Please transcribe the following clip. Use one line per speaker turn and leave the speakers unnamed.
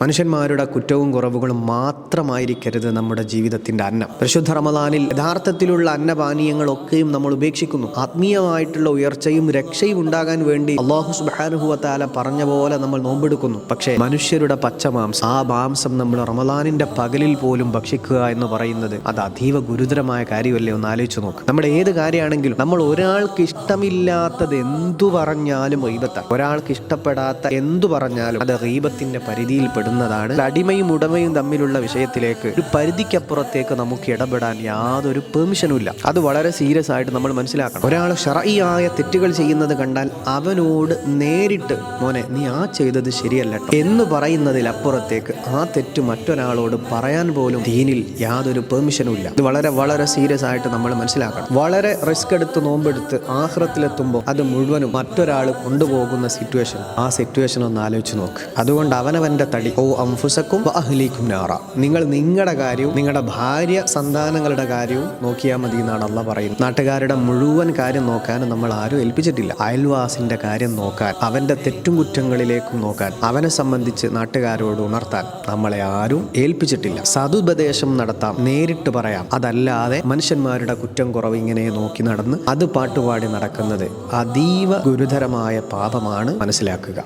മനുഷ്യന്മാരുടെ കുറ്റവും കുറവുകളും മാത്രമായിരിക്കരുത് നമ്മുടെ ജീവിതത്തിൻ്റെ അന്നം. പരിശുദ്ധ റമദാനിൽ യഥാർത്ഥത്തിലുള്ള അന്നപാനീയങ്ങളൊക്കെയും നമ്മൾ ഉപേക്ഷിക്കുന്നു. ആത്മീയമായിട്ടുള്ള ഉയർച്ചയും രക്ഷയും ഉണ്ടാകാൻ വേണ്ടി അല്ലാഹു സുബ്ഹാനഹു വ തആല പറഞ്ഞ പോലെ നമ്മൾ നോമ്പെടുക്കുന്നു. പക്ഷേ മനുഷ്യരുടെ പച്ചമാംസം, ആ മാംസം നമ്മൾ റമദാനിൻ്റെ പകലിൽ പോലും ഭക്ഷിക്കുക എന്ന് പറയുന്നത് അത് അതീവ ഗുരുതരമായ കാര്യമല്ലേ? ഒന്ന് ആലോചിച്ച് നോക്ക്. നമ്മുടെ ഏത് കാര്യമാണെങ്കിലും നമ്മൾ ഒരാൾക്ക് ഇഷ്ടമില്ലാത്തത് എന്തു പറഞ്ഞാലും ഗീബത്താണ്. ഒരാൾക്ക് ഇഷ്ടപ്പെടാത്ത എന്തു പറഞ്ഞാലും അത് ഗീബത്തിന്റെ പരിധിയിൽ ാണ്. അടിമയും ഉടമയും തമ്മിലുള്ള വിഷയത്തിലേക്ക് ഒരു പരിധിക്കപ്പുറത്തേക്ക് നമുക്ക് ഇടപെടാൻ യാതൊരു പെർമിഷനും ഇല്ല. അത് വളരെ സീരിയസ് ആയിട്ട് നമ്മൾ മനസ്സിലാക്കണം. ഒരാൾ ശർഈയായ തെറ്റുകൾ ചെയ്യുന്നത് കണ്ടാൽ അവനോട് നേരിട്ട് മോനെ നീ ആ ചെയ്തത് ശരിയല്ല എന്ന് പറയുന്നതിലപ്പുറത്തേക്ക് ആ തെറ്റ് മറ്റൊരാളോട് പറയാൻ പോലും ദീനിൽ യാതൊരു പെർമിഷനും ഇല്ല. ഇത് വളരെ വളരെ സീരിയസ് ആയിട്ട് നമ്മൾ മനസ്സിലാക്കണം. വളരെ റിസ്ക് എടുത്ത് നോമ്പെടുത്ത് ആഖിറത്തിലെത്തുമ്പോൾ അത് മുഴുവനും മറ്റൊരാൾ കൊണ്ടുപോകുന്ന സിറ്റുവേഷൻ, ആ സിറ്റുവേഷൻ ഒന്ന് ആലോചിച്ച് നോക്ക്. അതുകൊണ്ട് അവനവന്റെ തടി അൻഫുസക്കും വഅഹ്ലീകും നാറ. നിങ്ങൾ നിങ്ങളുടെ കാര്യവും നിങ്ങളുടെ ഭാര്യ സന്താനങ്ങളുടെ കാര്യവും നോക്കിയാൽ മതി എന്നാണ് അല്ലാഹ് പറയുന്നത്. നാട്ടുകാരുടെ മുഴുവൻ കാര്യം നോക്കാൻ നമ്മൾ ആരും ഏൽപ്പിച്ചിട്ടില്ല. അയൽവാസിന്റെ കാര്യം നോക്കാൻ, അവന്റെ തെറ്റും കുറ്റങ്ങളിലേക്കും നോക്കാൻ, അവനെ സംബന്ധിച്ച് നാട്ടുകാരോട് ഉണർത്താൻ നമ്മളെ ആരും ഏൽപ്പിച്ചിട്ടില്ല. സതുപദേശം നടത്താം, നേരിട്ട് പറയാം. അതല്ലാതെ മനുഷ്യന്മാരുടെ കുറ്റം കുറവ് ഇങ്ങനെ നോക്കി നടന്ന് അത് പാട്ടുപാടി നടക്കുന്നത് അതീവ ഗുരുതരമായ പാപമാണ്. മനസ്സിലാക്കുക.